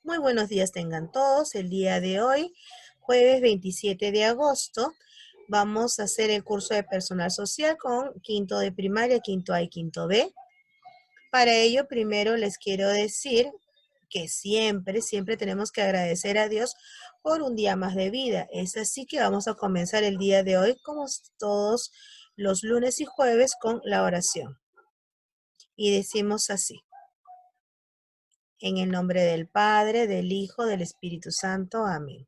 Muy buenos días tengan todos. El día de hoy, jueves 27 de agosto, vamos a hacer el curso de personal social con quinto de primaria, quinto A y quinto B. Para ello, primero les quiero decir que siempre tenemos que agradecer a Dios por un día más de vida. Es así que vamos a comenzar el día de hoy, como todos los lunes y jueves, con la oración. Y decimos así: en el nombre del Padre, del Hijo, del Espíritu Santo. Amén.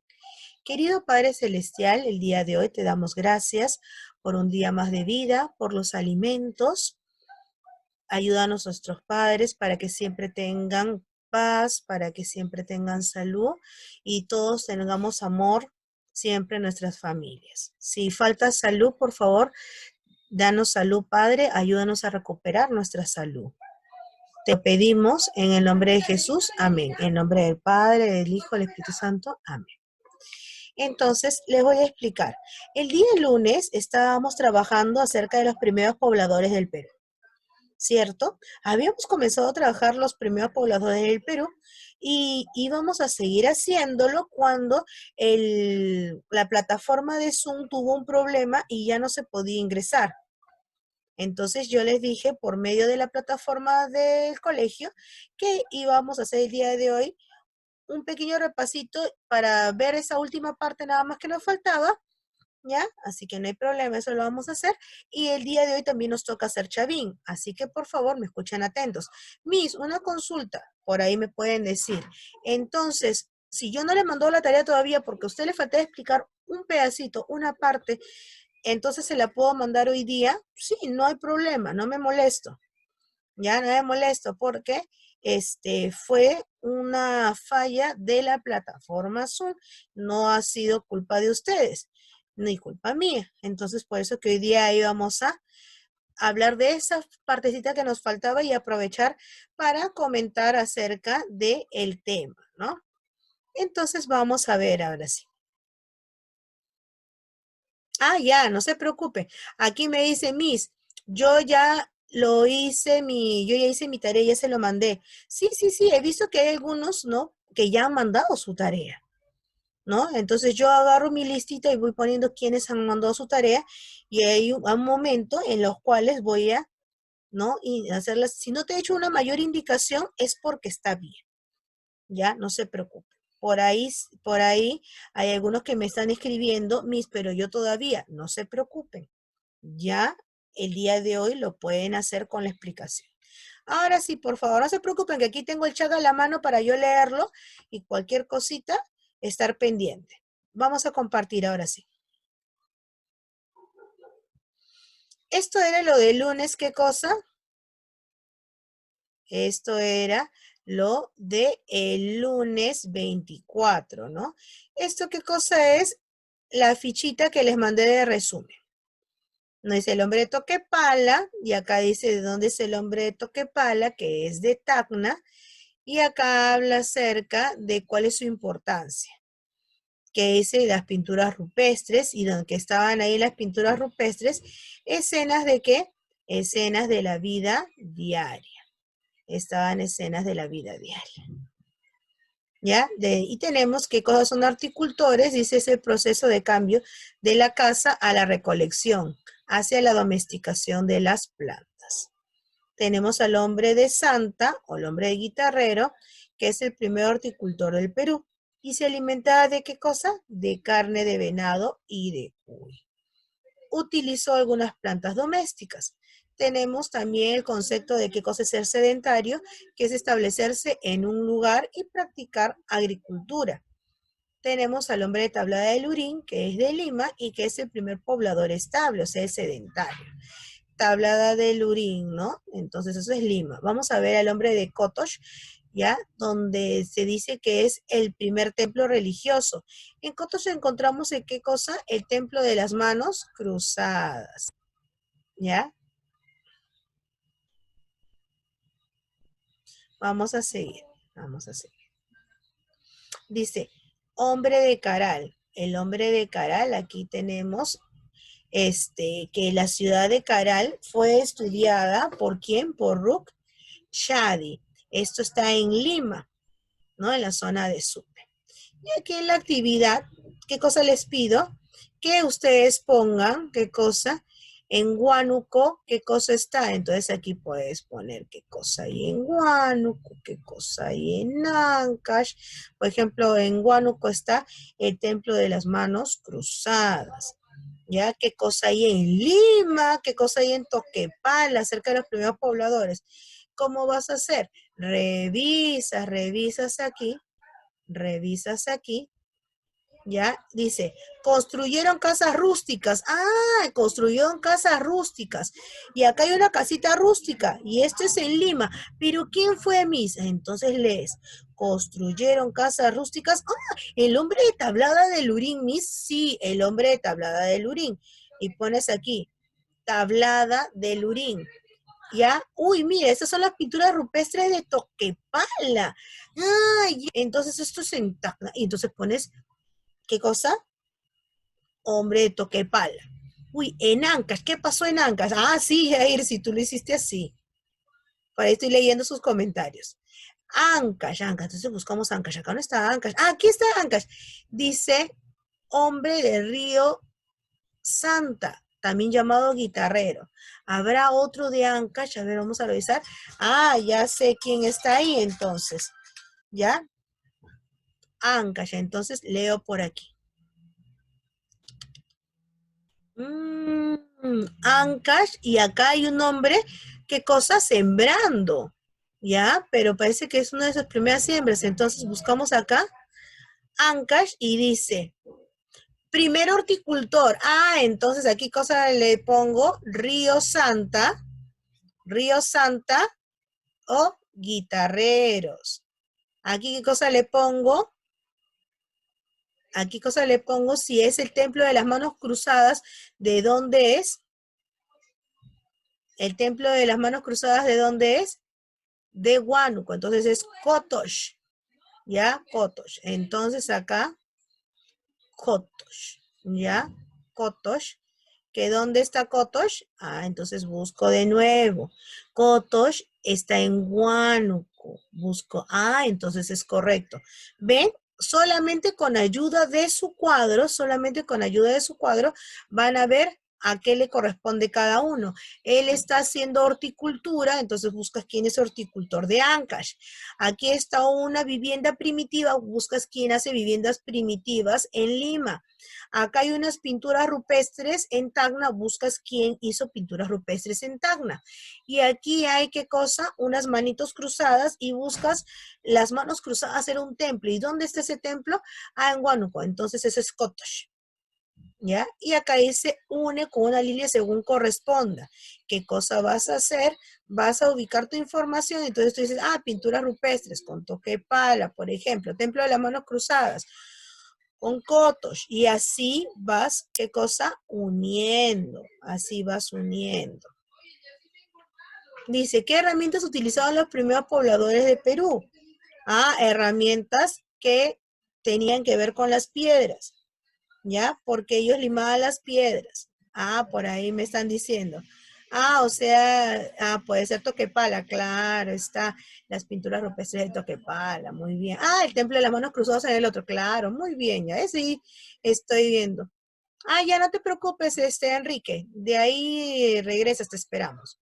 Querido Padre Celestial, el día de hoy te damos gracias por un día más de vida, por los alimentos. Ayuda a nuestros padres para que siempre tengan paz, para que siempre tengan salud y todos tengamos amor siempre en nuestras familias. Si falta salud, por favor, danos salud, Padre. Ayúdanos a recuperar nuestra salud. Te pedimos en el nombre de Jesús. Amén. En nombre del Padre, del Hijo, del Espíritu Santo. Amén. Entonces, les voy a explicar. El día lunes estábamos trabajando acerca de los primeros pobladores del Perú, ¿cierto? Habíamos comenzado a trabajar los primeros pobladores del Perú y íbamos a seguir haciéndolo cuando la plataforma de Zoom tuvo un problema y ya no se podía ingresar. Entonces yo les dije por medio de la plataforma del colegio que íbamos a hacer el día de hoy un pequeño repasito para ver esa última parte nada más que nos faltaba, ¿ya? Así que no hay problema, eso lo vamos a hacer. Y el día de hoy también nos toca hacer Chavín, así que por favor me escuchen atentos. Miss, una consulta, por ahí me pueden decir. Entonces, si yo no le mandó la tarea todavía porque a usted le falta explicar un pedacito, una parte, entonces se la puedo mandar hoy día. Sí, no hay problema, no me molesto. Ya no me molesto porque fue una falla de la plataforma Zoom. No ha sido culpa de ustedes, ni culpa mía. Entonces, por eso que hoy día íbamos a hablar de esa partecita que nos faltaba y aprovechar para comentar acerca del tema, ¿no? Entonces, vamos a ver ahora sí. Ah, ya, no se preocupe. Aquí me dice Miss, yo ya yo ya hice mi tarea, ya se lo mandé. Sí, he visto que hay algunos, ¿no? Que ya han mandado su tarea, ¿no? Entonces yo agarro mi listita y voy poniendo quienes han mandado su tarea y hay un momento en los cuales voy a, ¿no? Y hacerlas. Si no te he hecho una mayor indicación es porque está bien, ya, no se preocupe. Por ahí hay algunos que me están escribiendo, Miss, pero yo todavía, no se preocupen. Ya el día de hoy lo pueden hacer con la explicación. Ahora sí, por favor, no se preocupen que aquí tengo el chat a la mano para yo leerlo y cualquier cosita, estar pendiente. Vamos a compartir ahora sí. Esto era lo del lunes, ¿qué cosa? Esto era lo de el lunes 24, ¿no? ¿Esto qué cosa es? La fichita que les mandé de resumen. No dice el hombre de Toquepala, y acá dice de dónde es el hombre de Toquepala, que es de Tacna, y acá habla acerca de cuál es su importancia, que dice las pinturas rupestres, y donde estaban ahí las pinturas rupestres, escenas de qué? Escenas de la vida diaria. Estaban escenas de la vida diaria. ¿Ya? Y tenemos qué cosas son horticultores, dice es el proceso de cambio de la caza a la recolección, hacia la domesticación de las plantas. Tenemos al hombre de Santa, o el hombre de Guitarrero, que es el primer horticultor del Perú, y se alimentaba de qué cosa? De carne de venado y de cuy. Utilizó algunas plantas domésticas. Tenemos también el concepto de qué cosa es ser sedentario, que es establecerse en un lugar y practicar agricultura. Tenemos al hombre de Tablada del Lurín, que es de Lima y que es el primer poblador estable, o sea, es sedentario. Tablada del Lurín, ¿no? Entonces eso es Lima. Vamos a ver al hombre de Cotox, ¿ya? Donde se dice que es el primer templo religioso. En Cotox encontramos ¿en qué cosa? El templo de las manos cruzadas, ¿ya? Vamos a seguir, vamos a seguir. Dice, hombre de Caral. El hombre de Caral, aquí tenemos que la ciudad de Caral fue estudiada ¿por quién? Por Rook Shadi. Esto está en Lima, ¿no? En la zona de Supe. Y aquí en la actividad, ¿qué cosa les pido? Que ustedes pongan, ¿qué cosa? En Huánuco, ¿qué cosa está? Entonces aquí puedes poner qué cosa hay en Huánuco, qué cosa hay en Ancash. Por ejemplo, en Huánuco está el Templo de las Manos Cruzadas. ¿Ya? ¿Qué cosa hay en Lima? ¿Qué cosa hay en Toquepala, cerca de los primeros pobladores? ¿Cómo vas a hacer? Revisas aquí, ¿ya? Dice, construyeron casas rústicas. Ah, construyeron casas rústicas. Y acá hay una casita rústica. Y esto es en Lima. Pero ¿quién fue Misa? Entonces lees, construyeron casas rústicas. Ah, el hombre de tablada de Lurín, Miss. Sí, el hombre de tablada de Lurín. Y pones aquí, tablada de Lurín. ¿Ya? Uy, mira, estas son las pinturas rupestres de Toquepala. Ay, entonces esto es en Tacna. Y entonces pones, ¿qué cosa? Hombre de Toquepala. Uy, en Ancash, ¿qué pasó en Ancash? Ah, sí, Jair, si tú lo hiciste así. Por ahí estoy leyendo sus comentarios. Ancash, entonces buscamos Ancash. Acá no está Ancash. Ah, aquí está Ancash. Dice, hombre de Río Santa, también llamado guitarrero. ¿Habrá otro de Ancash? A ver, vamos a revisar. Ah, ya sé quién está ahí entonces. ¿Ya? Ancash, entonces leo por aquí. Ancash, y acá hay un hombre, ¿qué cosa? Sembrando, ¿ya? Pero parece que es una de sus primeras siembras, entonces buscamos acá, Ancash, y dice, primer horticultor, ah, entonces aquí cosa le pongo, Río Santa, o guitarreros. Aquí qué cosa le pongo, si es el templo de las manos cruzadas, ¿de dónde es? El templo de las manos cruzadas, ¿de dónde es? De Huánuco, entonces es Cotosh, ¿ya? Cotosh. Entonces acá, Cotosh, ¿ya? Cotosh. ¿Que dónde está Cotosh? Ah, entonces busco de nuevo. Cotosh está en Huánuco. Busco, ah, entonces es correcto. ¿Ven? Solamente con ayuda de su cuadro, van a ver a qué le corresponde cada uno. Él está haciendo horticultura, entonces buscas quién es horticultor de Ancash. Aquí está una vivienda primitiva, buscas quién hace viviendas primitivas en Lima. Acá hay unas pinturas rupestres en Tacna, buscas quién hizo pinturas rupestres en Tacna. Y aquí hay, ¿qué cosa? Unas manitos cruzadas y buscas las manos cruzadas en un templo. ¿Y dónde está ese templo? Ah, en Huánuco. Entonces ese es Cotosh. ¿Ya? Y acá dice une con una línea según corresponda. ¿Qué cosa vas a hacer? Vas a ubicar tu información, entonces tú dices, ah, pinturas rupestres con Toquepala, por ejemplo, Templo de las Manos Cruzadas, con Cotosh, y así vas, ¿qué cosa? Uniendo, así vas uniendo. Dice, ¿qué herramientas utilizaban los primeros pobladores de Perú? Ah, herramientas que tenían que ver con las piedras. ¿Ya? Porque ellos limaban las piedras. Ah, por ahí me están diciendo. Ah, o sea, puede ser Toquepala, claro, está las pinturas rupestres de Toquepala, muy bien. Ah, el templo de las manos cruzadas en el otro, claro, muy bien, ya sí, estoy viendo. Ah, ya no te preocupes, Enrique, de ahí regresas, te esperamos.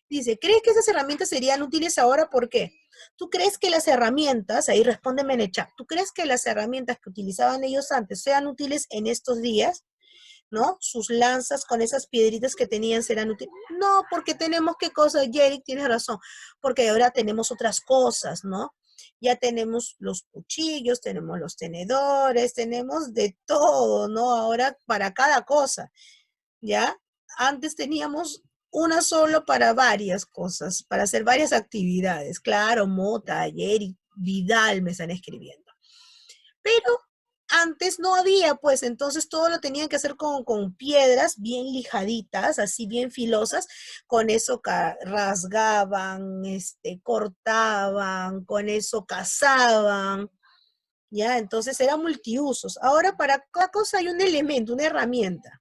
Dice, ¿crees que esas herramientas serían útiles ahora? ¿Por qué? ¿Tú crees que las herramientas, ahí respóndeme en el chat, ¿tú crees que las herramientas que utilizaban ellos antes sean útiles en estos días? ¿No? Sus lanzas con esas piedritas que tenían serán útiles. No, porque tenemos qué cosa, Jerick, tienes razón, porque ahora tenemos otras cosas, ¿no? Ya tenemos los cuchillos, tenemos los tenedores, tenemos de todo, ¿no? Ahora para cada cosa, ¿ya? Antes teníamos una solo para varias cosas, para hacer varias actividades. Claro, Mota, ayer y Vidal me están escribiendo. Pero antes no había, pues entonces todo lo tenían que hacer con piedras bien lijaditas, así bien filosas, con eso rasgaban, cortaban, con eso cazaban, ya, entonces eran multiusos. Ahora para cada cosa hay un elemento, una herramienta.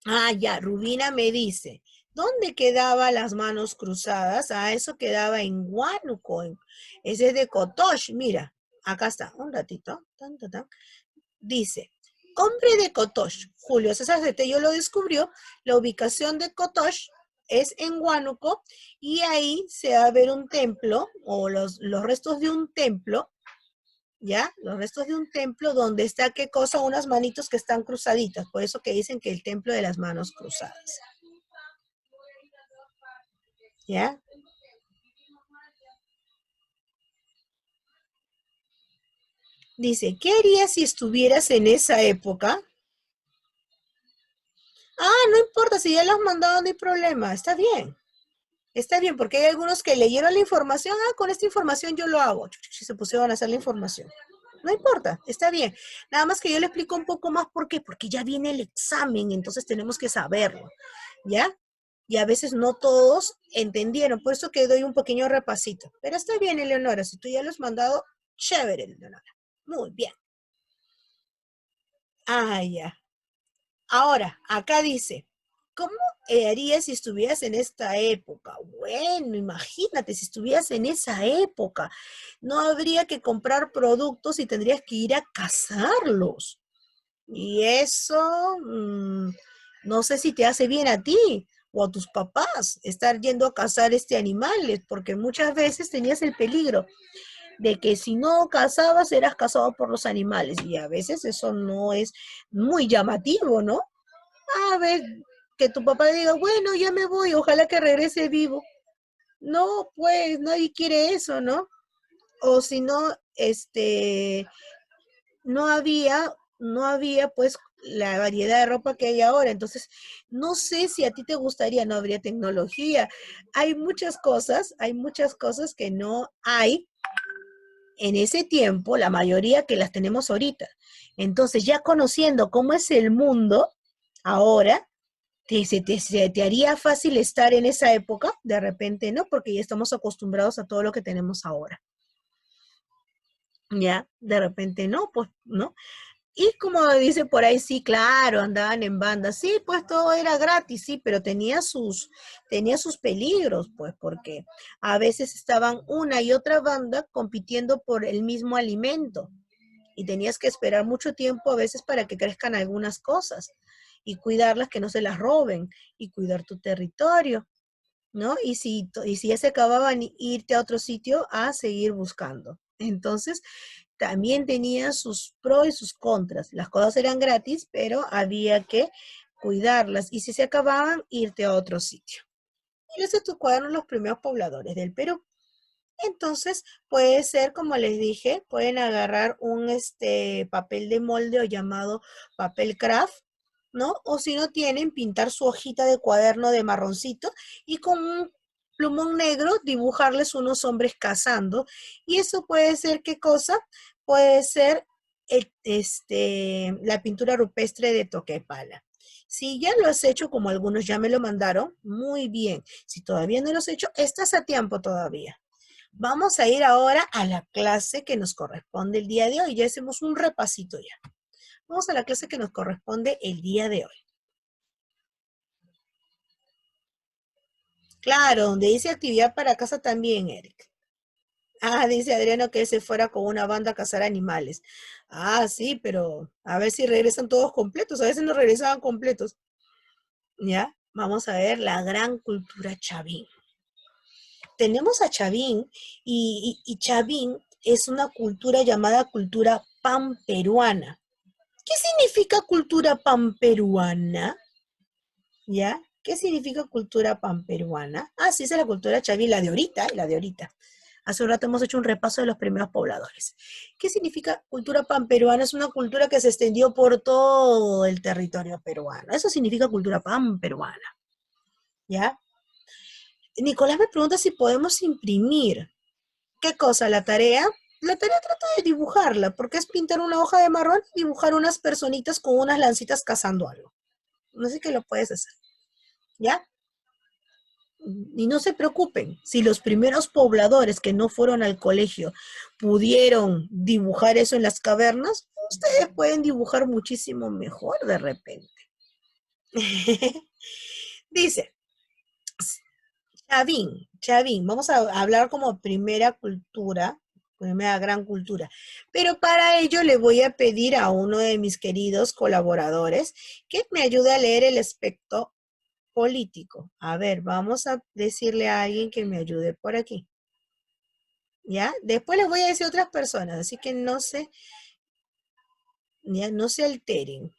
Ah, ya, Rubina me dice, ¿Dónde quedaba las manos cruzadas? Ah, eso quedaba en Huánuco. Ese es de Cotox. Mira, acá está, un ratito. Tan, tan, tan. Dice, hombre de Cotox. Julio César Cetello lo descubrió. La ubicación de Cotox es en Huánuco y ahí se va a ver un templo o los restos de un templo, ¿ya? Los restos de un templo donde está, ¿qué cosa? Unas manitos que están cruzaditas. Por eso que dicen que el templo de las manos cruzadas. ¿Ya? Dice, ¿qué harías si estuvieras en esa época? Ah, no importa, si ya lo has mandado, no hay problema, está bien. Está bien, porque hay algunos que leyeron la información, ah, con esta información yo lo hago. Si se pusieron a hacer la información. No importa, está bien. Nada más que yo le explico un poco más por qué, porque ya viene el examen, entonces tenemos que saberlo, ¿ya? Y a veces no todos entendieron, por eso que doy un pequeño repasito. Pero está bien, Eleonora, si tú ya lo has mandado, chévere, Eleonora. Muy bien. Ah, ya. Ahora, acá dice, ¿cómo harías si estuvieras en esta época? Bueno, imagínate si estuvieras en esa época. No habría que comprar productos y tendrías que ir a cazarlos. Y eso, no sé si te hace bien a ti o a tus papás estar yendo a cazar animales, porque muchas veces tenías el peligro de que si no cazabas, eras cazado por los animales. Y a veces eso no es muy llamativo, ¿no? A ver, que tu papá diga, bueno, ya me voy, ojalá que regrese vivo. No, pues nadie quiere eso, ¿no? O si no, no había pues la variedad de ropa que hay ahora. Entonces, no sé si a ti te gustaría, no habría tecnología. Hay muchas cosas que no hay en ese tiempo, la mayoría que las tenemos ahorita. Entonces, ya conociendo cómo es el mundo ahora, ¿se te haría fácil estar en esa época? De repente no, porque ya estamos acostumbrados a todo lo que tenemos ahora. Ya, de repente no, pues no. Y como dice por ahí, sí, claro, andaban en banda. Sí, pues todo era gratis, sí, pero tenía sus peligros, pues, porque a veces estaban una y otra banda compitiendo por el mismo alimento y tenías que esperar mucho tiempo a veces para que crezcan algunas cosas y cuidarlas que no se las roben y cuidar tu territorio, ¿no? Y si ya se acababan, irte a otro sitio a seguir buscando. Entonces, también tenía sus pros y sus contras. Las cosas eran gratis, pero había que cuidarlas. Y si se acababan, irte a otro sitio. Y esos fueron los primeros pobladores del Perú. Entonces, puede ser, como les dije, pueden agarrar un papel de molde o llamado papel craft, ¿no? O si no tienen, pintar su hojita de cuaderno de marroncito y con un plumón negro dibujarles unos hombres cazando. Y eso puede ser, ¿qué cosa? Puede ser la pintura rupestre de Toquepala. Si ya lo has hecho, como algunos ya me lo mandaron, muy bien. Si todavía no lo has hecho, estás a tiempo todavía. Vamos a ir ahora a la clase que nos corresponde el día de hoy. Ya hacemos un repasito ya. Vamos a la clase que nos corresponde el día de hoy. Claro, donde dice actividad para casa también, Eric. Ah, dice Adriano que él se fuera con una banda a cazar animales. Ah, sí, pero a ver si regresan todos completos. A veces no regresaban completos. ¿Ya? Vamos a ver la gran cultura chavín. Tenemos a Chavín y Chavín es una cultura llamada cultura panperuana. ¿Qué significa cultura panperuana? ¿Ya? ¿Qué significa cultura panperuana? Ah, sí, esa es la cultura chaví, la de ahorita, la de ahorita. Hace un rato hemos hecho un repaso de los primeros pobladores. ¿Qué significa cultura panperuana? Es una cultura que se extendió por todo el territorio peruano. Eso significa cultura panperuana. ¿Ya? Nicolás me pregunta si podemos imprimir. ¿Qué cosa? ¿La tarea? La tarea trata de dibujarla, porque es pintar una hoja de marrón y dibujar unas personitas con unas lancitas cazando algo. No sé qué lo puedes hacer, ¿ya? Y no se preocupen, si los primeros pobladores que no fueron al colegio pudieron dibujar eso en las cavernas, ustedes pueden dibujar muchísimo mejor de repente. Dice, Chavín, vamos a hablar como primera cultura, primera gran cultura. Pero para ello le voy a pedir a uno de mis queridos colaboradores que me ayude a leer el aspecto político. A ver, vamos a decirle a alguien que me ayude por aquí. ¿Ya? Después les voy a decir a otras personas, así que no se, ya, no se alteren.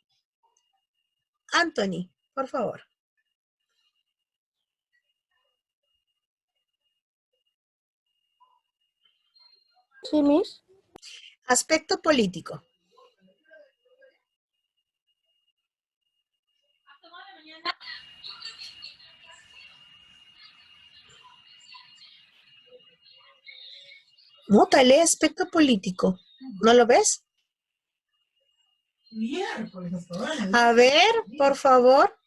Anthony, por favor. Sí, Miss. Aspecto político. No, tal aspecto político. ¿No lo ves? A ver, por favor.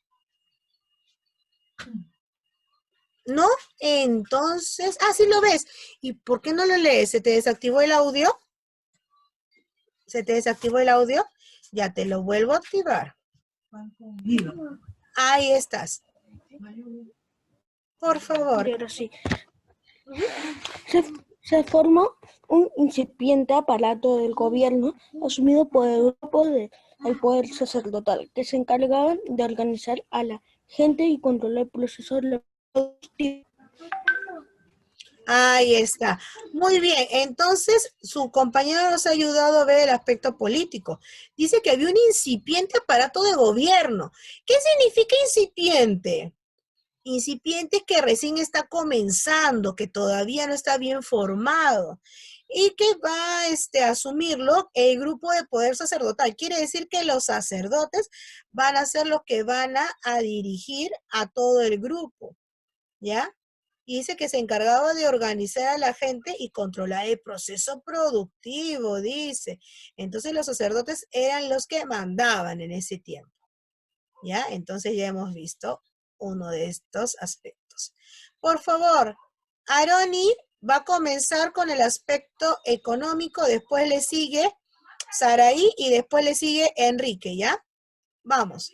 ¿No? Entonces, sí lo ves. ¿Y por qué no lo lees? ¿Se te desactivó el audio? ¿Se te desactivó el audio? Ya te lo vuelvo a activar. Ahí estás. Por favor. Y ahora sí. Se formó un incipiente aparato del gobierno asumido por el grupo del poder sacerdotal, que se encargaban de organizar a la gente y controlar el proceso legislativo. Ahí está. Muy bien. Entonces, su compañero nos ha ayudado a ver el aspecto político. Dice que había un incipiente aparato de gobierno. ¿Qué significa incipiente? Incipiente es que recién está comenzando, que todavía no está bien formado y que va a asumirlo el grupo de poder sacerdotal. Quiere decir que los sacerdotes van a ser los que van a dirigir a todo el grupo, ¿ya? Y dice que se encargaba de organizar a la gente y controlar el proceso productivo, dice. Entonces los sacerdotes eran los que mandaban en ese tiempo, ¿ya? Entonces ya hemos visto uno de estos aspectos. Por favor, Aroni va a comenzar con el aspecto económico, después le sigue Saraí y después le sigue Enrique, ¿ya? Vamos.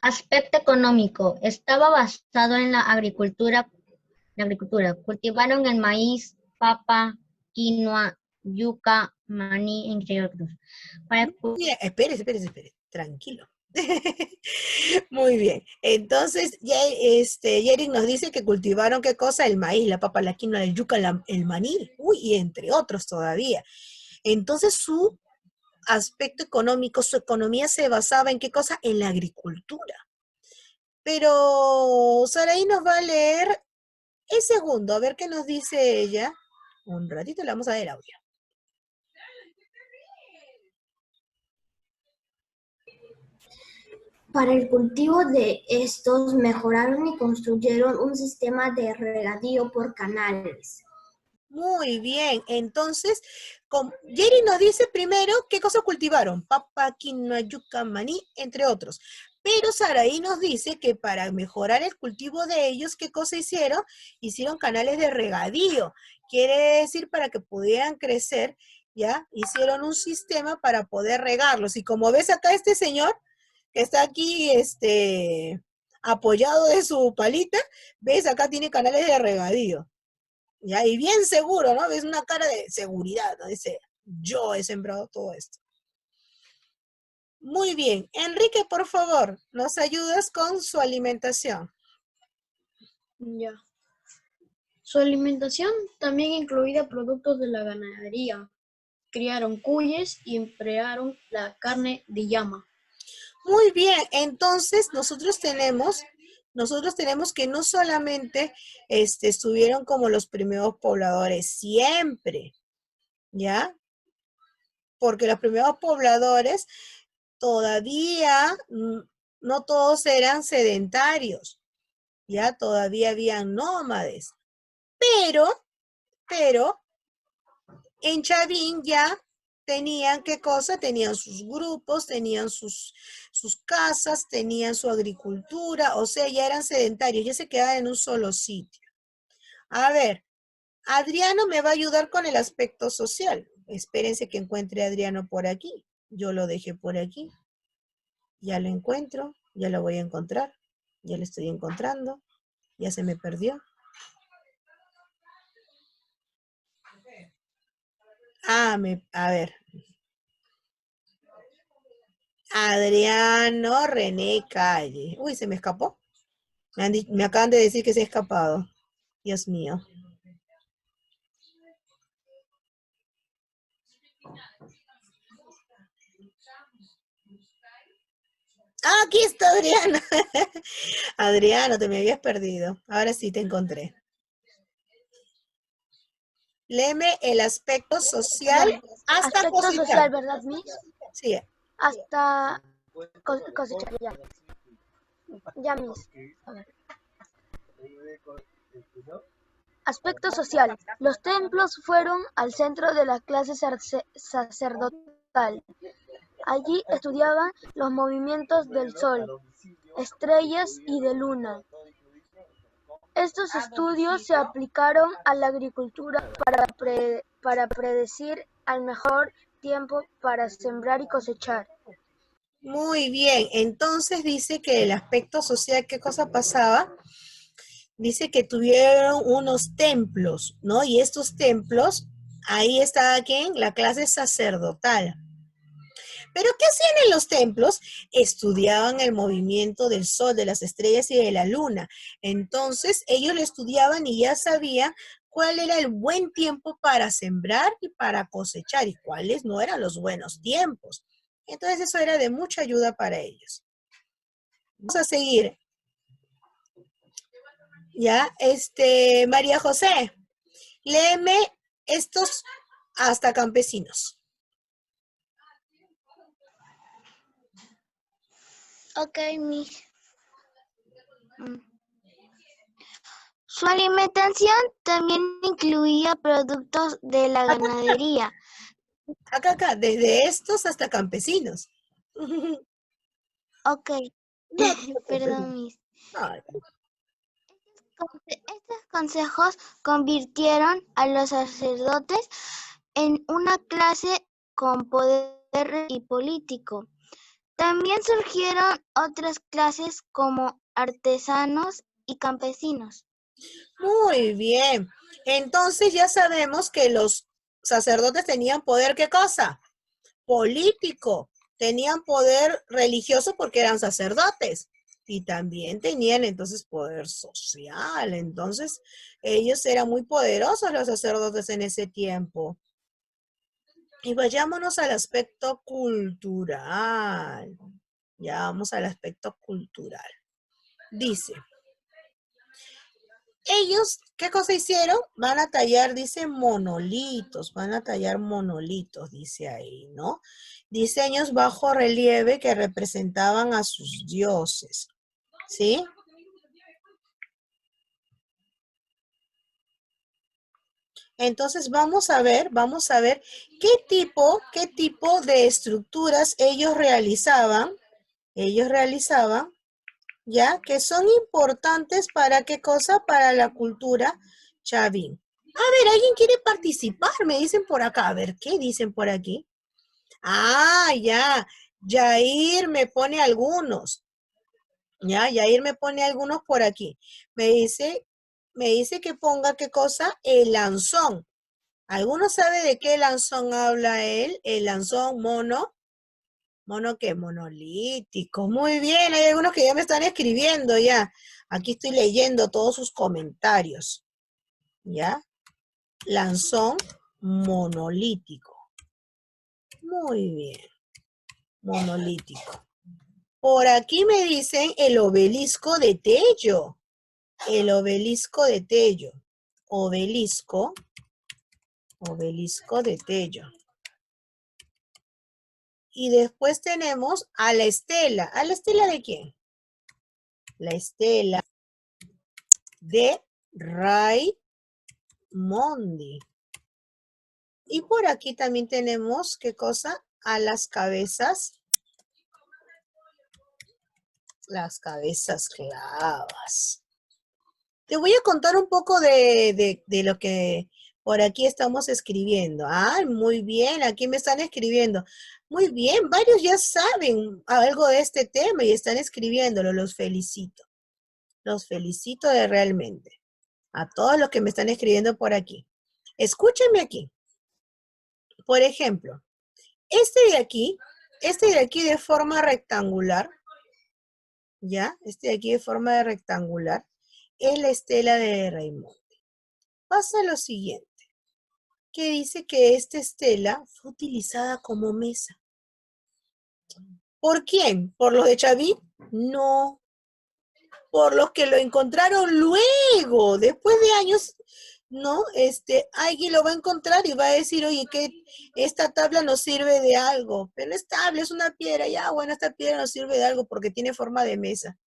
Aspecto económico. Estaba basado en la agricultura. Cultivaron el maíz, papa, quinoa, yuca, maní, entre otros. Mira, espere, tranquilo. Muy bien. Entonces, ya Yerick nos dice que cultivaron qué cosa, el maíz, la papa, la quinoa, el yuca, el maní, uy, y entre otros todavía. Entonces, su aspecto económico, su economía se basaba en qué cosa, en la agricultura. Pero Saraí nos va a leer el segundo, a ver qué nos dice ella. Un ratito le vamos a dar el audio. Para el cultivo de estos mejoraron y construyeron un sistema de regadío por canales. Muy bien, entonces, Jerry nos dice primero qué cosa cultivaron, papa, quinoa, yuca, maní, entre otros. Pero Saraí nos dice que para mejorar el cultivo de ellos, ¿qué cosa hicieron? Hicieron canales de regadío. Quiere decir para que pudieran crecer, ¿ya? Hicieron un sistema para poder regarlos. Y como ves acá este señor que está aquí, apoyado de su palita, ves acá tiene canales de regadío. ¿Ya? Y bien seguro, ¿no? Ves una cara de seguridad, ¿no? Dice, yo he sembrado todo esto. Muy bien. Enrique, por favor, ¿nos ayudas con su alimentación? Ya. Su alimentación también incluía productos de la ganadería. Criaron cuyes y emplearon la carne de llama. Muy bien. Entonces, nosotros tenemos que no solamente estuvieron como los primeros pobladores siempre, ¿ya? Porque los primeros pobladores todavía no todos eran sedentarios, ya todavía habían nómades, pero en Chavín ya tenían qué cosa, tenían sus grupos, tenían sus casas, tenían su agricultura, o sea, ya eran sedentarios, ya se quedaban en un solo sitio. A ver, Adriano me va a ayudar con el aspecto social. Espérense que encuentre a Adriano por aquí. Yo lo dejé por aquí. Ya lo encuentro. Ya lo voy a encontrar. Ya lo estoy encontrando. Ya se me perdió. A ver. Adriano René Calle. Uy, se me escapó. Me acaban de decir que se ha escapado. Dios mío. Ah, aquí está Adriano. Adriano, te me habías perdido. Ahora sí te encontré. Léeme el aspecto social Ya. hasta Aspecto cosechar. social, ¿verdad, Miss? Sí. Hasta cosechar, ya. Ya, Miss. A ver. Aspecto social. Los templos fueron al centro de la clase sacerdotal. Allí estudiaban los movimientos del sol, estrellas y de luna. Estos estudios se aplicaron a la agricultura para predecir el mejor tiempo para sembrar y cosechar. Muy bien. Entonces dice que el aspecto social, ¿qué cosa pasaba? Dice que tuvieron unos templos, ¿no? Y estos templos, ahí estaba ¿quién? La clase sacerdotal. Pero ¿qué hacían en los templos? Estudiaban el movimiento del sol, de las estrellas y de la luna. Entonces ellos lo estudiaban y ya sabían cuál era el buen tiempo para sembrar y para cosechar y cuáles no eran los buenos tiempos. Entonces eso era de mucha ayuda para ellos. Vamos a seguir. Ya, María José, léeme estos hasta campesinos. Ok, Miss. Su alimentación también incluía productos de la ganadería. Acá, desde estos hasta campesinos. Ok, No te preocupes. perdón, Miss. Ay, Estos consejos convirtieron a los sacerdotes en una clase con poder y político. También surgieron otras clases como artesanos y campesinos. muy bien. Entonces ya sabemos que los sacerdotes tenían poder, ¿qué cosa? Político. Tenían poder religioso porque eran sacerdotes. Y también tenían entonces poder social. Entonces ellos eran muy poderosos los sacerdotes en ese tiempo. Y vayámonos al aspecto cultural. Ya vamos al aspecto cultural. Dice, ellos, ¿qué cosa hicieron? Van a tallar, dice, monolitos, van a tallar monolitos, dice ahí, ¿no? Diseños bajo relieve que representaban a sus dioses, ¿sí? Entonces vamos a ver qué tipo de estructuras ellos realizaban, ya, que son importantes para qué cosa, para la cultura chavín. A ver, ¿alguien quiere participar? Me dicen por acá. A ver, ¿qué dicen por aquí? Ah, ya. Yair me pone algunos. Ya, Yair me pone algunos por aquí. Me dice que ponga qué cosa, el lanzón. ¿Alguno sabe de qué lanzón habla él? El lanzón mono. ¿Mono qué? Monolítico. Muy bien, hay algunos que ya me están escribiendo ya. Aquí estoy leyendo todos sus comentarios. ¿Ya? Lanzón monolítico. Muy bien. Monolítico. Por aquí me dicen el obelisco de Tello. El obelisco de Tello. Obelisco de Tello. Y después tenemos a la estela. ¿A la estela de quién? La estela de Raimondi. Y por aquí también tenemos, ¿qué cosa? A las cabezas clavas. Te voy a contar un poco de lo que Por aquí estamos escribiendo. Ah, muy bien, aquí me están escribiendo. Muy bien, varios ya saben algo de este tema y están escribiéndolo. Los felicito. Los felicito de realmente. A todos los que me están escribiendo por aquí. Escúchenme aquí. Por ejemplo, este de aquí de forma rectangular, ¿ya? Este de aquí de forma de rectangular, es la estela de Raimundo. Pasa lo siguiente, que dice que esta estela fue utilizada como mesa. ¿Por quién? ¿Por los de Chavín? No. Por los que lo encontraron luego, después de años, ¿no? Alguien lo va a encontrar y va a decir, oye, que esta tabla nos sirve de algo, pero es tabla, es una piedra, ya, bueno, esta piedra nos sirve de algo porque tiene forma de mesa.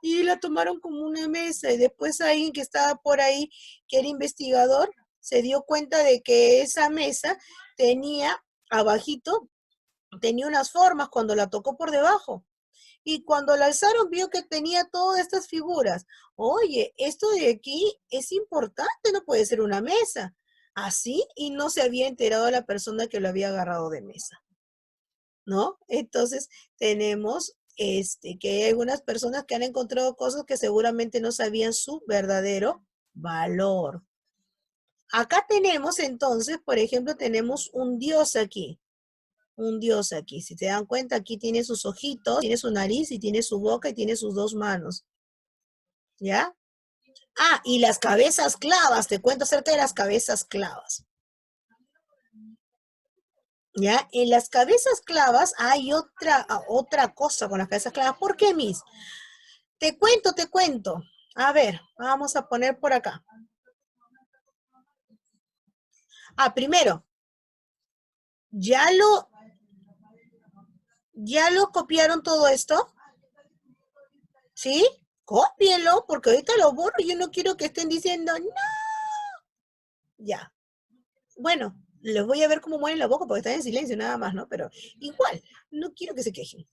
Y la tomaron como una mesa y después alguien que estaba por ahí, que era investigador, se dio cuenta de que esa mesa tenía abajito, tenía unas formas cuando la tocó por debajo. Y cuando la alzaron vio que tenía todas estas figuras. Oye, esto de aquí es importante, no puede ser una mesa. Así, y no se había enterado la persona que lo había agarrado de mesa, ¿no? Entonces, tenemos que hay algunas personas que han encontrado cosas que seguramente no sabían su verdadero valor. Acá tenemos entonces, por ejemplo, tenemos un dios aquí. Un dios aquí. Si se dan cuenta, aquí tiene sus ojitos, tiene su nariz y tiene su boca y tiene sus dos manos. ¿Ya? Ah, y las cabezas clavas. Te cuento acerca de las cabezas clavas. ¿Ya? En las cabezas clavas hay otra cosa con las cabezas clavas. ¿Por qué, Miss? Te cuento. A ver, vamos a poner por acá. Ah, primero, ¿ya lo copiaron todo esto? ¿Sí? Cópienlo, porque ahorita lo borro y yo no quiero que estén diciendo, no. Ya. Bueno, les voy a ver cómo mueven la boca porque están en silencio nada más, ¿no? Pero igual, no quiero que se quejen.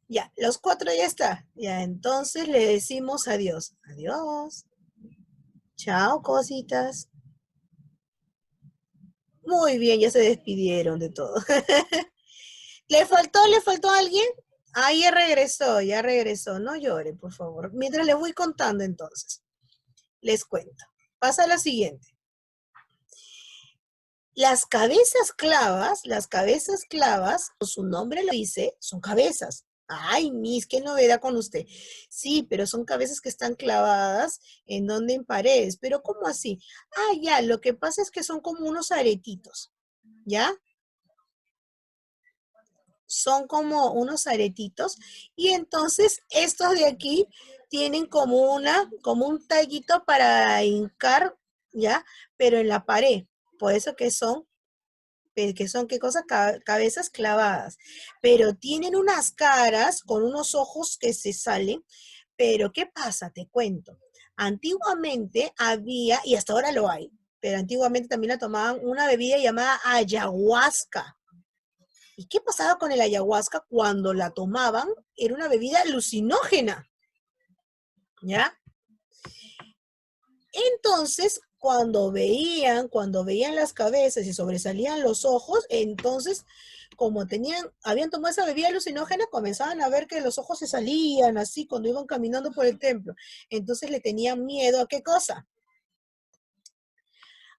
Ya, los 4 ya está. Ya, entonces le decimos adiós. Adiós. Chao, cositas. Muy bien, ya se despidieron de todo. ¿Le faltó alguien? Ah, ya regresó. No lloren, por favor. Mientras les voy contando entonces, les cuento. Pasa lo siguiente. Las cabezas clavas, su nombre lo dice, son cabezas. Ay, Miss, qué novedad con usted. Sí, pero son cabezas que están clavadas en donde en paredes. Pero ¿cómo así? Ah, ya, lo que pasa es que son como unos aretitos, ¿ya? Son como unos aretitos y entonces estos de aquí tienen como un tallito para hincar, ¿ya? Pero en la pared. Por eso ¿qué qué cosas? Cabezas clavadas. Pero tienen unas caras con unos ojos que se salen. Pero ¿qué pasa? Te cuento. Antiguamente había, y hasta ahora lo hay, pero antiguamente también la tomaban una bebida llamada ayahuasca. ¿Y qué pasaba con el ayahuasca cuando la tomaban? Era una bebida alucinógena, ¿ya? Entonces, cuando veían las cabezas y sobresalían los ojos, entonces, como habían tomado esa bebida alucinógena, comenzaban a ver que los ojos se salían así cuando iban caminando por el templo. Entonces le tenían miedo ¿a qué cosa?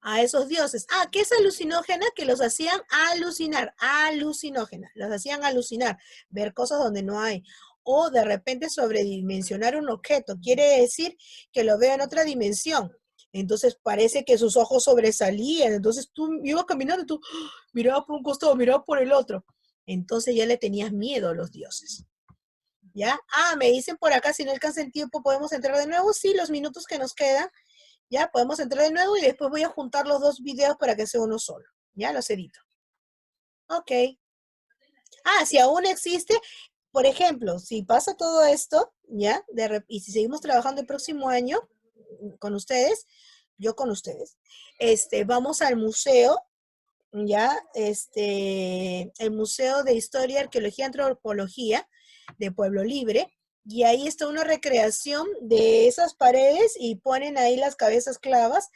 A esos dioses. Ah, ¿qué es alucinógena? Que los hacían alucinar, alucinógena, los hacían alucinar, ver cosas donde no hay. O de repente sobredimensionar un objeto, quiere decir que lo veo en otra dimensión. Entonces parece que sus ojos sobresalían, entonces tú ibas caminando y tú mirabas por un costado, mirabas por el otro. Entonces ya le tenías miedo a los dioses. ¿Ya? Ah, me dicen por acá, si no alcanza el tiempo, ¿podemos entrar de nuevo? Sí, los minutos que nos quedan. Ya, podemos entrar de nuevo y después voy a juntar los dos videos para que sea uno solo. Ya, los edito. Ok. Ah, si aún existe, por ejemplo, si pasa todo esto, ya, y si seguimos trabajando el próximo año con ustedes, yo con ustedes, vamos al museo, ya, el Museo de Historia, Arqueología y Antropología de Pueblo Libre, y ahí está una recreación de esas paredes y ponen ahí las cabezas clavas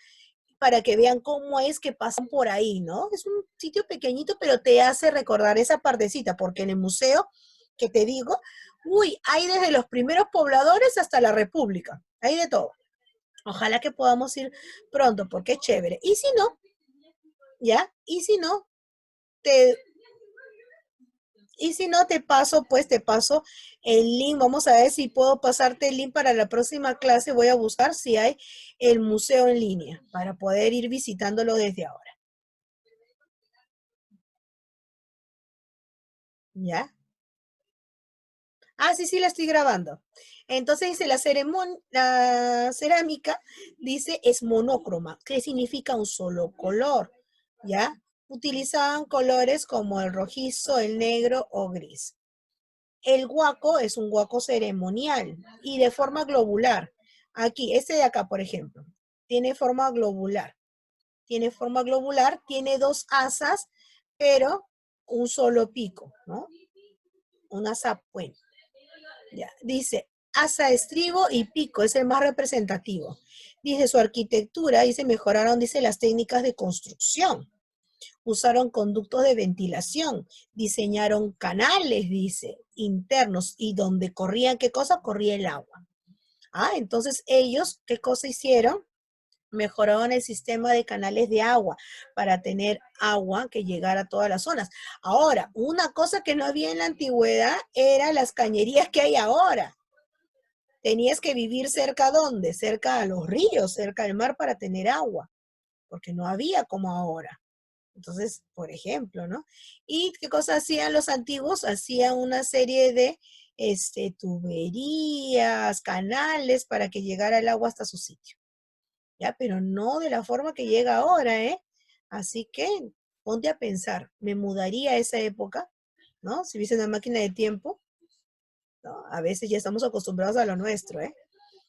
para que vean cómo es que pasan por ahí, ¿no? Es un sitio pequeñito, pero te hace recordar esa partecita, porque en el museo que te digo, uy, hay desde los primeros pobladores hasta la República, hay de todo. Ojalá que podamos ir pronto, porque es chévere. Y si no, ¿ya? Y si no, te, te paso, pues te paso el link. Vamos a ver si puedo pasarte el link para la próxima clase. Voy a buscar si hay el museo en línea para poder ir visitándolo desde ahora. ¿Ya? Ah, sí, sí, la estoy grabando. Entonces dice la cerámica, dice es monócroma, que significa un solo color, ¿ya? Utilizaban colores como el rojizo, el negro o gris. El huaco es un huaco ceremonial y de forma globular. Aquí, este de acá, por ejemplo, tiene forma globular. Tiene forma globular, tiene dos asas, pero un solo pico, ¿no? Un asa, bueno. Ya, dice, asa, estribo y pico, es el más representativo. Dice, su arquitectura, dice, mejoraron, dice, las técnicas de construcción. Usaron conductos de ventilación, diseñaron canales, dice, internos, y donde corría, ¿qué cosa? Corría el agua. Ah, entonces ellos, ¿qué cosa hicieron? Mejoraron el sistema de canales de agua para tener agua que llegara a todas las zonas. Ahora, una cosa que no había en la antigüedad era las cañerías que hay ahora. Tenías que vivir cerca, ¿dónde? Cerca a los ríos, cerca al mar para tener agua, porque no había como ahora. Entonces, por ejemplo, ¿no? ¿Y qué cosa hacían los antiguos? Hacían una serie de tuberías, canales para que llegara el agua hasta su sitio. ¿Ya? Pero no de la forma que llega ahora, ¿eh? Así que ponte a pensar, ¿me mudaría a esa época? ¿No? Si hubiese una máquina de tiempo, ¿no? A veces ya estamos acostumbrados a lo nuestro, ¿eh?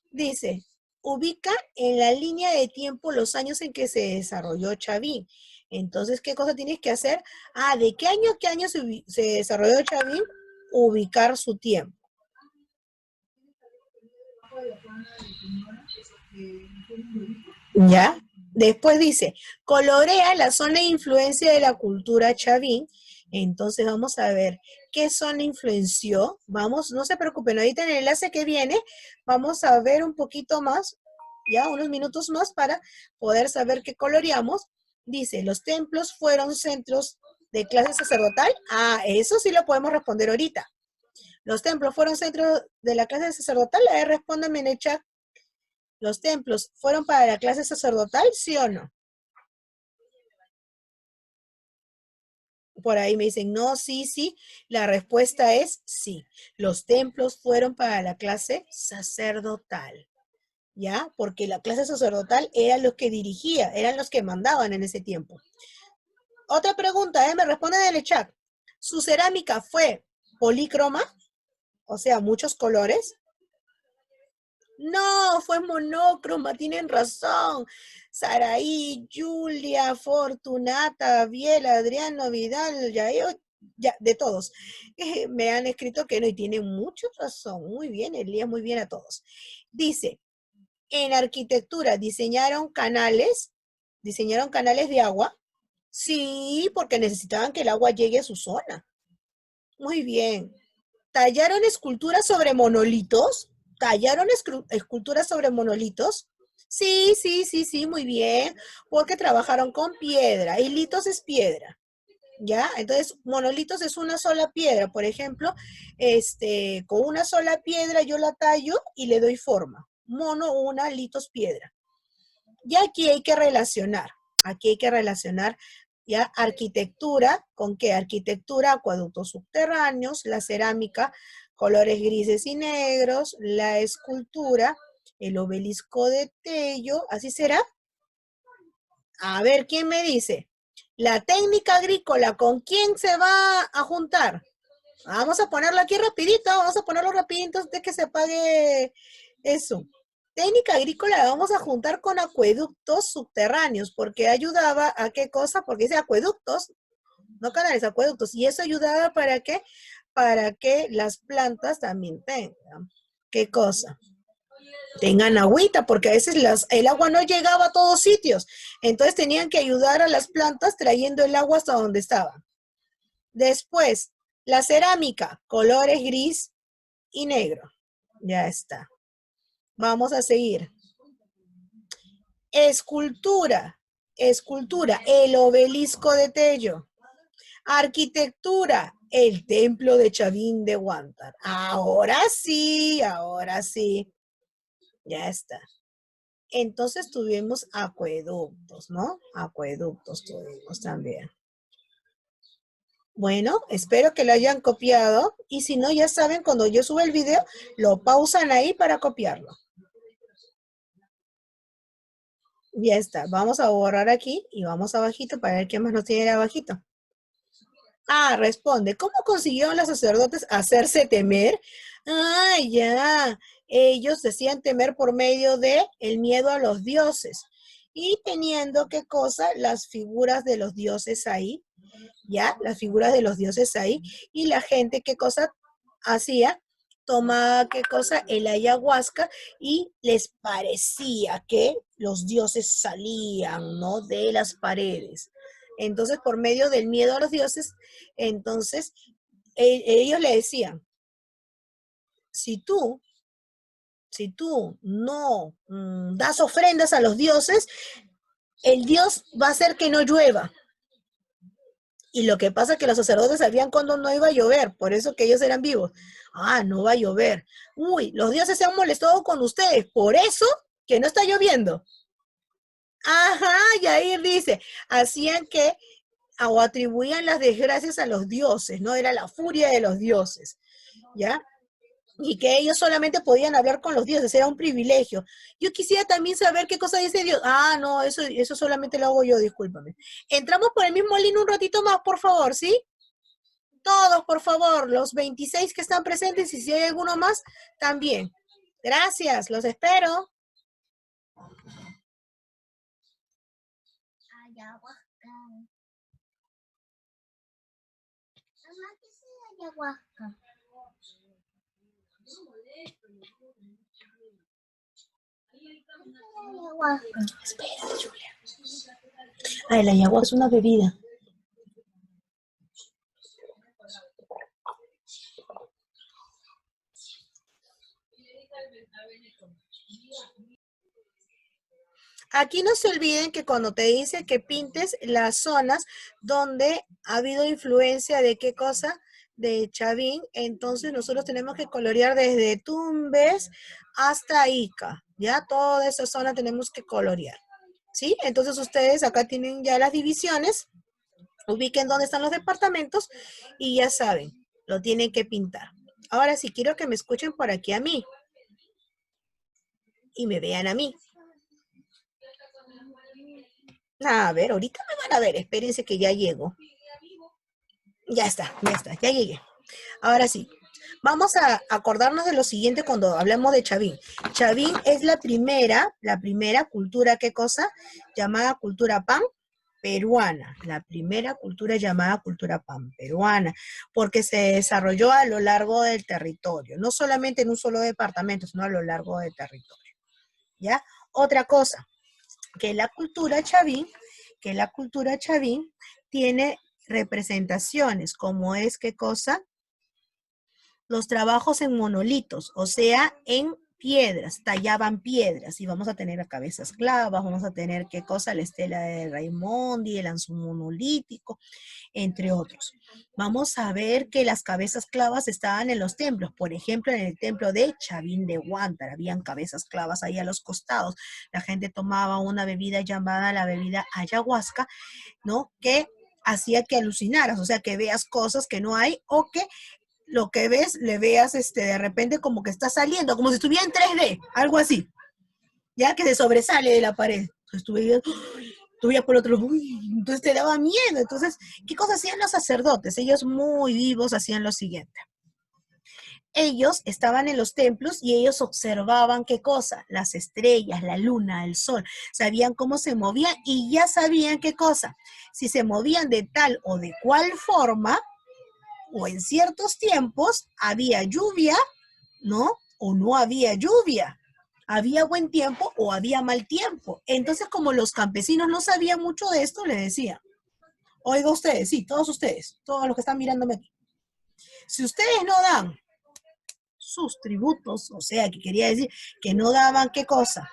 Dice, ubica en la línea de tiempo los años en que se desarrolló Chavín. Entonces, ¿qué cosa tienes que hacer? Ah, ¿de qué año a qué año se desarrolló Chavín? Ubicar su tiempo. ¿Ya? Después dice, colorea la zona de influencia de la cultura Chavín. Entonces vamos a ver qué zona influenció. Vamos, no se preocupen, ahorita en el enlace que viene vamos a ver un poquito más, ya unos minutos más para poder saber qué coloreamos. Dice, los templos fueron centros de clase sacerdotal. Ah, eso sí lo podemos responder ahorita. Los templos fueron centros de la clase sacerdotal. A ver, respóndeme en el chat. ¿Los templos fueron para la clase sacerdotal, sí o no? Por ahí me dicen, no, sí, sí. La respuesta es sí. Los templos fueron para la clase sacerdotal, ¿ya? Porque la clase sacerdotal era los que dirigía, eran los que mandaban en ese tiempo. Otra pregunta, me responden en el chat. ¿Su cerámica fue polícroma? O sea, muchos colores. No, fue monócroma, tienen razón. Saraí, Julia, Fortunata, Biel, Adriano, Vidal, ya, de todos. Me han escrito que no, y tienen mucha razón. Muy bien, Elías, muy bien a todos. Dice, en arquitectura, ¿diseñaron canales de agua? Sí, porque necesitaban que el agua llegue a su zona. Muy bien. ¿Tallaron esculturas sobre monolitos? ¿Tallaron esculturas sobre monolitos? Sí, sí, sí, sí, muy bien. Porque trabajaron con piedra. Y litos es piedra. ¿Ya? Entonces, monolitos es una sola piedra. Por ejemplo, con una sola piedra yo la tallo y le doy forma. Mono, una, litos, piedra. Y aquí hay que relacionar. Aquí hay que relacionar ya arquitectura, ¿con qué? Arquitectura, acueductos subterráneos, la cerámica, colores grises y negros, la escultura, el obelisco de Tello, ¿así será? A ver, ¿quién me dice? La técnica agrícola, ¿con quién se va a juntar? Vamos a ponerlo aquí rapidito, vamos a ponerlo rapidito antes de que se apague eso. Técnica agrícola la vamos a juntar con acueductos subterráneos, porque ayudaba a qué cosa, porque dice acueductos, no canales, acueductos, y eso ayudaba ¿para qué? Para que las plantas también tengan. ¿Qué cosa? tengan agüita, porque a veces el agua no llegaba a todos sitios. Entonces tenían que ayudar a las plantas trayendo el agua hasta donde estaban. Después, la cerámica, colores gris y negro. Ya está. Vamos a seguir. Escultura, el obelisco de Tello. Arquitectura, el templo de Chavín de Huántar. Ahora sí, ya está. Entonces tuvimos acueductos, ¿no? Acueductos tuvimos también. Bueno, espero que lo hayan copiado y si no, ya saben, cuando yo suba el video, lo pausan ahí para copiarlo. Ya está, vamos a borrar aquí y vamos abajito para ver qué más nos tiene abajito. Ah, responde, ¿cómo consiguieron los sacerdotes hacerse temer? Ah, ya, ellos decían temer por medio de el miedo a los dioses y teniendo, ¿qué cosa? Las figuras de los dioses ahí, ¿ya? Las figuras de los dioses ahí y la gente, ¿qué cosa hacía? Tomaba, ¿qué cosa? El ayahuasca y les parecía que los dioses salían, ¿no? De las paredes. Entonces, por medio del miedo a los dioses, entonces, ellos le decían, si tú no das ofrendas a los dioses, el dios va a hacer que no llueva. Y lo que pasa es que los sacerdotes sabían cuándo no iba a llover, por eso que ellos eran vivos. Ah, no va a llover. Uy, los dioses se han molestado con ustedes, por eso que no está lloviendo. Ajá, y ahí dice, hacían que o atribuían las desgracias a los dioses, ¿no? Era la furia de los dioses, ¿ya? Y que ellos solamente podían hablar con los dioses, era un privilegio. Yo quisiera también saber qué cosa dice Dios. Ah, no, eso solamente lo hago yo, discúlpame. Entramos por el mismo línea un ratito más, por favor, ¿sí? Todos, por favor, los 26 que están presentes, y si hay alguno más, también. Gracias, los espero. Ayahuasca. Mamá, ¿qué es ayahuasca? Espérate, Julia. Ah, el ayahuasca es una bebida. Aquí no se olviden que cuando te dice que pintes las zonas donde ha habido influencia de qué cosa, de Chavín, entonces nosotros tenemos que colorear desde Tumbes hasta Ica, ¿ya? Toda esa zona tenemos que colorear, ¿sí? Entonces ustedes acá tienen ya las divisiones, ubiquen dónde están los departamentos y ya saben, lo tienen que pintar. Ahora sí, quiero que me escuchen por aquí a mí y me vean a mí. A ver, ahorita me van a ver, espérense que ya llego. Ya está, ya llegué. Ahora sí, vamos a acordarnos de lo siguiente cuando hablamos de Chavín. Chavín es la primera cultura, ¿qué cosa? Llamada cultura pan peruana. La primera cultura llamada cultura pan peruana, porque se desarrolló a lo largo del territorio, no solamente en un solo departamento, sino a lo largo del territorio. ¿Ya? Otra cosa, que la cultura Chavín tiene representaciones, como es, ¿qué cosa? Los trabajos en monolitos, o sea, en piedras, tallaban piedras, y vamos a tener a cabezas clavas, vamos a tener, ¿qué cosa? La estela de Raimondi, el anzu monolítico, entre otros. Vamos a ver que las cabezas clavas estaban en los templos, por ejemplo, en el templo de Chavín de Huántar, habían cabezas clavas ahí a los costados, la gente tomaba una bebida llamada la bebida ayahuasca, ¿no? Que hacía que alucinaras, o sea, que veas cosas que no hay, o que lo que ves, le veas de repente como que está saliendo, como si estuviera en 3D, algo así, ya que se sobresale de la pared. Entonces tú veías por otro, uy, entonces te daba miedo. Entonces, ¿qué cosas hacían los sacerdotes? Ellos muy vivos hacían lo siguiente. Ellos estaban en los templos y ellos observaban qué cosa, las estrellas, la luna, el sol, sabían cómo se movían y ya sabían qué cosa, si se movían de tal o de cual forma, o en ciertos tiempos había lluvia, ¿no? O no había lluvia. Había buen tiempo o había mal tiempo. Entonces, como los campesinos no sabían mucho de esto, le decían, oiga ustedes, sí, todos ustedes, todos los que están mirándome aquí, si ustedes no dan sus tributos, o sea, que quería decir que no daban qué cosa,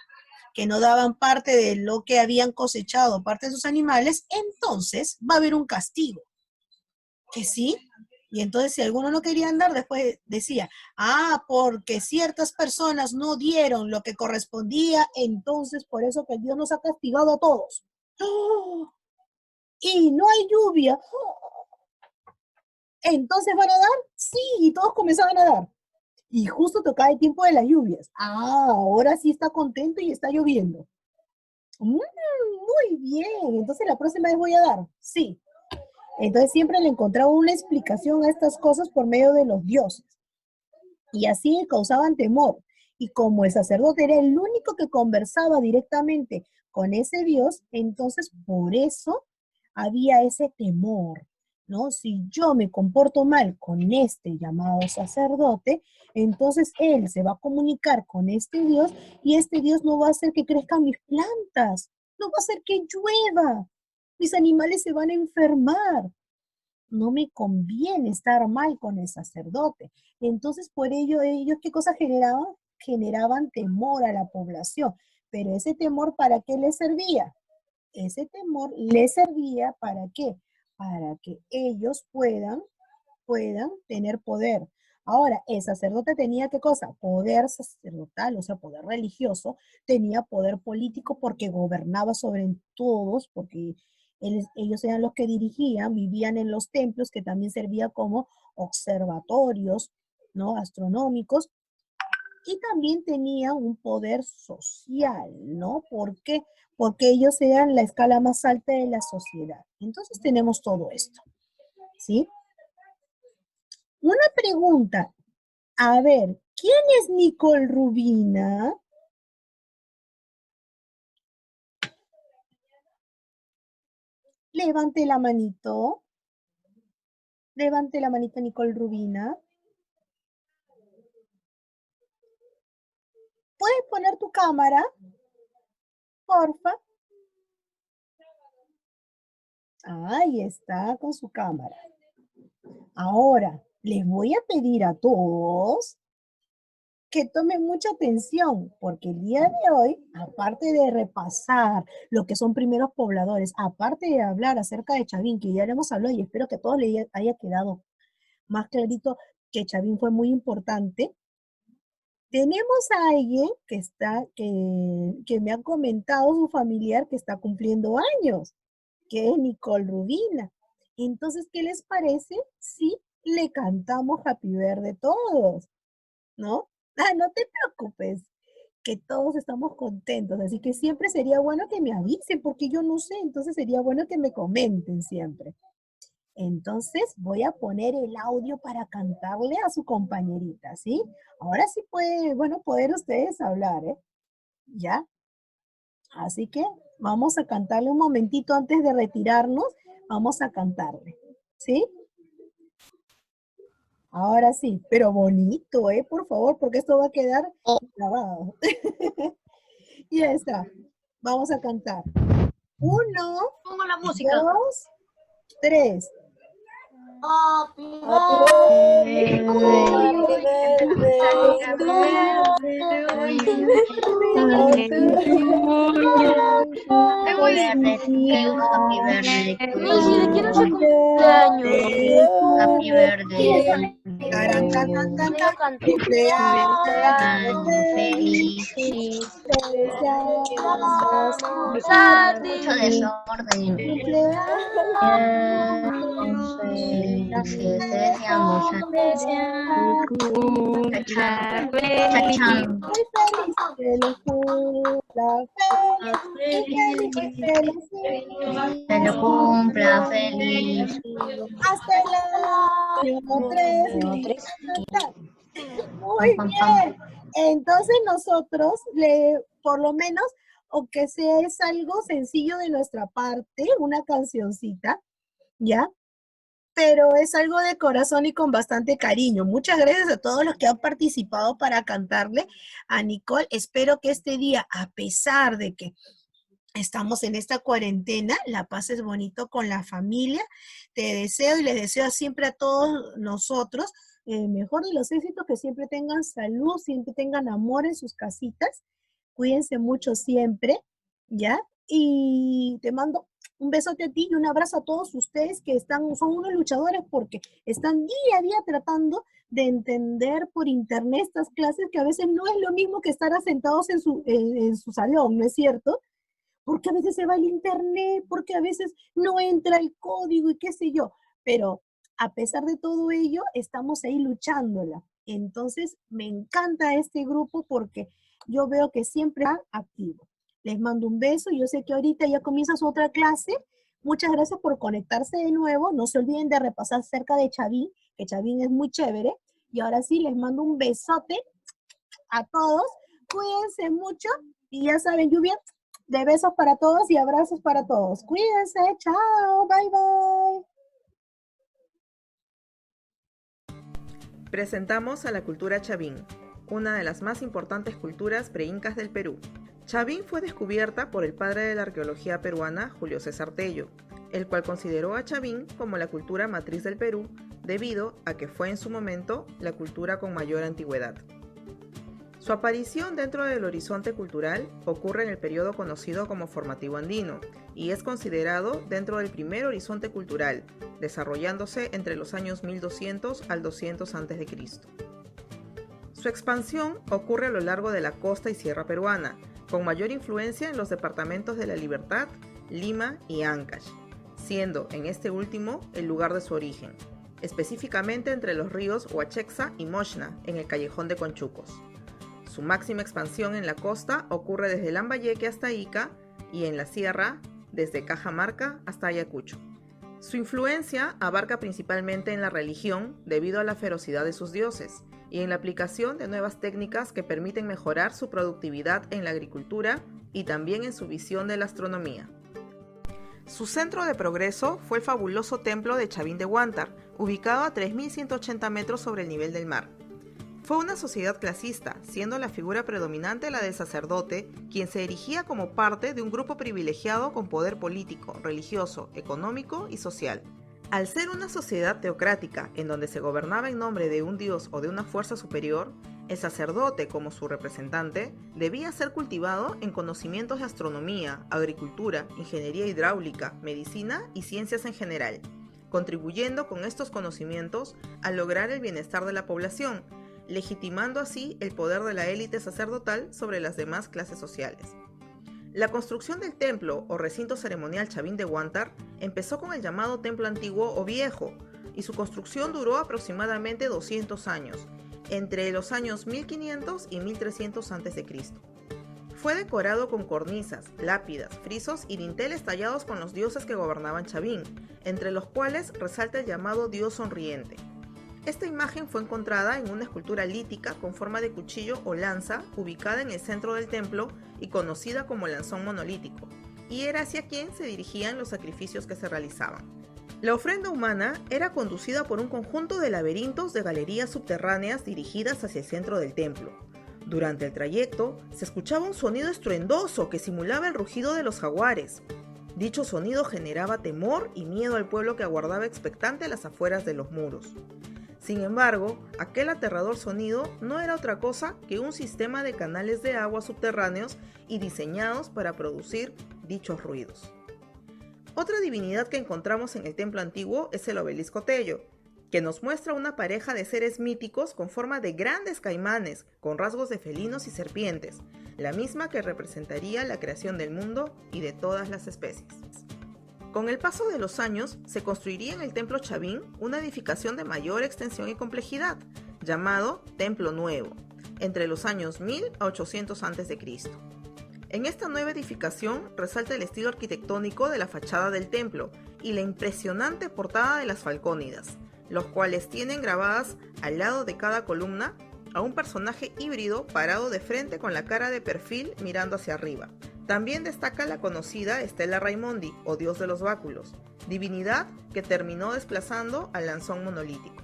que no daban parte de lo que habían cosechado, parte de sus animales, entonces va a haber un castigo. Que sí. Y entonces si alguno no quería andar, después decía, porque ciertas personas no dieron lo que correspondía, entonces por eso que Dios nos ha castigado a todos. ¡Oh! Y no hay lluvia. ¡Oh! Entonces van a dar, sí, y todos comenzaban a dar. Y justo tocaba el tiempo de las lluvias. Ahora sí está contento y está lloviendo. Muy bien, entonces la próxima vez voy a dar, sí. Entonces siempre le encontraba una explicación a estas cosas por medio de los dioses. Y así causaban temor. Y como el sacerdote era el único que conversaba directamente con ese Dios, entonces por eso había ese temor, ¿no? Si yo me comporto mal con este llamado sacerdote, entonces él se va a comunicar con este Dios y este Dios no va a hacer que crezcan mis plantas, no va a hacer que llueva, mis animales se van a enfermar. No me conviene estar mal con el sacerdote. Entonces, por ello, ellos, ¿qué cosa generaban? Generaban temor a la población. Pero ese temor, ¿para qué les servía? Ese temor les servía ¿para qué? Para que ellos puedan tener poder. Ahora, el sacerdote tenía qué cosa? Poder sacerdotal, o sea, poder religioso, tenía poder político porque gobernaba sobre todos, porque ellos eran los que dirigían, vivían en los templos, que también servía como observatorios, ¿no? Astronómicos, y también tenía un poder social, ¿no? ¿Por qué? Porque ellos eran la escala más alta de la sociedad. Entonces tenemos todo esto, ¿sí? Una pregunta. A ver, ¿quién es Nicole Rubina? Levante la manito. Levante la manito, Nicole Rubina. ¿Puedes poner tu cámara? Porfa. Ahí está con su cámara. Ahora, les voy a pedir a todos que tomen mucha atención, porque el día de hoy, aparte de repasar lo que son primeros pobladores, aparte de hablar acerca de Chavín, que ya le hemos hablado y espero que a todos les haya quedado más clarito que Chavín fue muy importante, tenemos a alguien que me ha comentado su familiar que está cumpliendo años, que es Nicole Rubina. Entonces, ¿qué les parece si le cantamos Happy Birthday todos? ¿No? No te preocupes, que todos estamos contentos, así que siempre sería bueno que me avisen, porque yo no sé, entonces sería bueno que me comenten siempre. Entonces voy a poner el audio para cantarle a su compañerita, ¿sí? Ahora sí puede, bueno, poder ustedes hablar, ¿eh? ¿Ya? Así que vamos a cantarle un momentito antes de retirarnos, vamos a cantarle, ¿sí? Ahora sí, pero bonito, ¿eh? Por favor, porque esto va a quedar grabado. Ya está. Vamos a cantar. 1, Pongo la música. 2, 3. Happy Messi, ¿de quién es el cumpleaños? Happy birthday. Taran, tan, tan, tan, Yo tan. canto. Cumpleaños Feliz. deseamos Vamos a a ti. Mucho desorden. Cumpleaños Feliz. Te deseamos a Chachán. muy feliz, que lo cumpla feliz, feliz, feliz, Que lo cumpla feliz. hasta el año 3. Muy Pam, pam, bien. Entonces nosotros, por lo menos, aunque sea es algo sencillo de nuestra parte, una cancioncita, ¿ya? pero es algo de corazón y con bastante cariño. Muchas gracias a todos los que han participado para cantarle a Nicole. Espero que este día, a pesar de que estamos en esta cuarentena, la pases bonito con la familia. Te deseo y les deseo siempre a todos nosotros mejor de los éxitos, que siempre tengan salud, siempre tengan amor en sus casitas. Cuídense mucho siempre, ¿ya? Y te mando un besote a ti y un abrazo a todos ustedes que son unos luchadores porque están día a día tratando de entender por internet estas clases que a veces no es lo mismo que estar sentados en su salón, ¿no es cierto? Porque a veces se va el internet, porque a veces no entra el código y qué sé yo. Pero a pesar de todo ello, estamos ahí luchándola. Entonces, me encanta este grupo porque yo veo que siempre está activo. Les mando un beso. Yo sé que ahorita ya comienza su otra clase. Muchas gracias por conectarse de nuevo. No se olviden de repasar acerca de Chavín, que Chavín es muy chévere. Y ahora sí, les mando un besote a todos. Cuídense mucho. Y ya saben, lluvia de besos para todos y abrazos para todos. Cuídense. Chao. Bye, bye. Presentamos a la cultura Chavín, una de las más importantes culturas preincas del Perú. Chavín fue descubierta por el padre de la arqueología peruana, Julio César Tello, el cual consideró a Chavín como la cultura matriz del Perú, debido a que fue en su momento la cultura con mayor antigüedad. Su aparición dentro del horizonte cultural ocurre en el periodo conocido como formativo andino y es considerado dentro del primer horizonte cultural, desarrollándose entre los años 1200 al 200 a.C. Su expansión ocurre a lo largo de la costa y sierra peruana, con mayor influencia en los departamentos de La Libertad, Lima y Ancash, siendo en este último el lugar de su origen, específicamente entre los ríos Huachexa y Moshna, en el callejón de Conchucos. Su máxima expansión en la costa ocurre desde Lambayeque hasta Ica y en la sierra desde Cajamarca hasta Ayacucho. Su influencia abarca principalmente en la religión debido a la ferocidad de sus dioses y en la aplicación de nuevas técnicas que permiten mejorar su productividad en la agricultura y también en su visión de la astronomía. Su centro de progreso fue el fabuloso templo de Chavín de Huántar, ubicado a 3.180 metros sobre el nivel del mar. Fue una sociedad clasista, siendo la figura predominante la del sacerdote, quien se erigía como parte de un grupo privilegiado con poder político, religioso, económico y social. Al ser una sociedad teocrática, en donde se gobernaba en nombre de un dios o de una fuerza superior, el sacerdote, como su representante, debía ser cultivado en conocimientos de astronomía, agricultura, ingeniería hidráulica, medicina y ciencias en general, contribuyendo con estos conocimientos a lograr el bienestar de la población, legitimando así el poder de la élite sacerdotal sobre las demás clases sociales. La construcción del templo o recinto ceremonial Chavín de Huántar empezó con el llamado templo antiguo o viejo, y su construcción duró aproximadamente 200 años, entre los años 1500 y 1300 a.C. Fue decorado con cornisas, lápidas, frisos y dinteles tallados con los dioses que gobernaban Chavín, entre los cuales resalta el llamado dios sonriente. Esta imagen fue encontrada en una escultura lítica con forma de cuchillo o lanza ubicada en el centro del templo y conocida como lanzón monolítico, y era hacia quien se dirigían los sacrificios que se realizaban. La ofrenda humana era conducida por un conjunto de laberintos de galerías subterráneas dirigidas hacia el centro del templo. Durante el trayecto se escuchaba un sonido estruendoso que simulaba el rugido de los jaguares. Dicho sonido generaba temor y miedo al pueblo que aguardaba expectante a las afueras de los muros. Sin embargo, aquel aterrador sonido no era otra cosa que un sistema de canales de agua subterráneos y diseñados para producir dichos ruidos. Otra divinidad que encontramos en el templo antiguo es el obelisco Tello, que nos muestra una pareja de seres míticos con forma de grandes caimanes, con rasgos de felinos y serpientes, la misma que representaría la creación del mundo y de todas las especies. Con el paso de los años, se construiría en el Templo Chavín una edificación de mayor extensión y complejidad, llamado Templo Nuevo, entre los años 1000 a 800 a.C. En esta nueva edificación resalta el estilo arquitectónico de la fachada del templo y la impresionante portada de las Falcónidas, los cuales tienen grabadas al lado de cada columna a un personaje híbrido parado de frente con la cara de perfil mirando hacia arriba. También destaca la conocida Estela Raimondi, o dios de los báculos, divinidad que terminó desplazando al lanzón monolítico.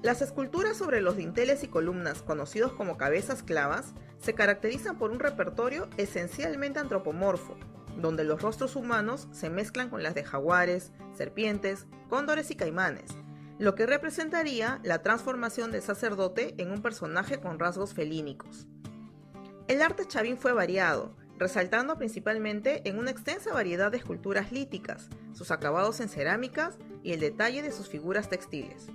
Las esculturas sobre los dinteles y columnas, conocidos como cabezas clavas, se caracterizan por un repertorio esencialmente antropomorfo, donde los rostros humanos se mezclan con las de jaguares, serpientes, cóndores y caimanes, lo que representaría la transformación del sacerdote en un personaje con rasgos felínicos. El arte chavín fue variado, resaltando principalmente en una extensa variedad de esculturas líticas, sus acabados en cerámicas y el detalle de sus figuras textiles.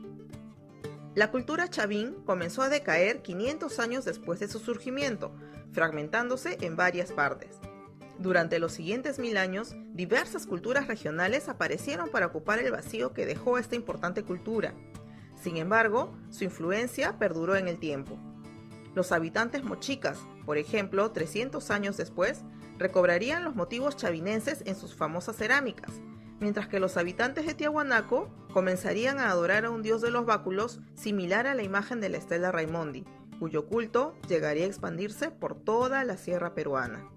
La cultura chavín comenzó a decaer 500 años después de su surgimiento, fragmentándose en varias partes. Durante los siguientes 1000 años, diversas culturas regionales aparecieron para ocupar el vacío que dejó esta importante cultura. Sin embargo, su influencia perduró en el tiempo. Los habitantes mochicas, por ejemplo, 300 años después, recobrarían los motivos chavinenses en sus famosas cerámicas, mientras que los habitantes de Tiahuanaco comenzarían a adorar a un dios de los báculos similar a la imagen de la Estela Raimondi, cuyo culto llegaría a expandirse por toda la sierra peruana.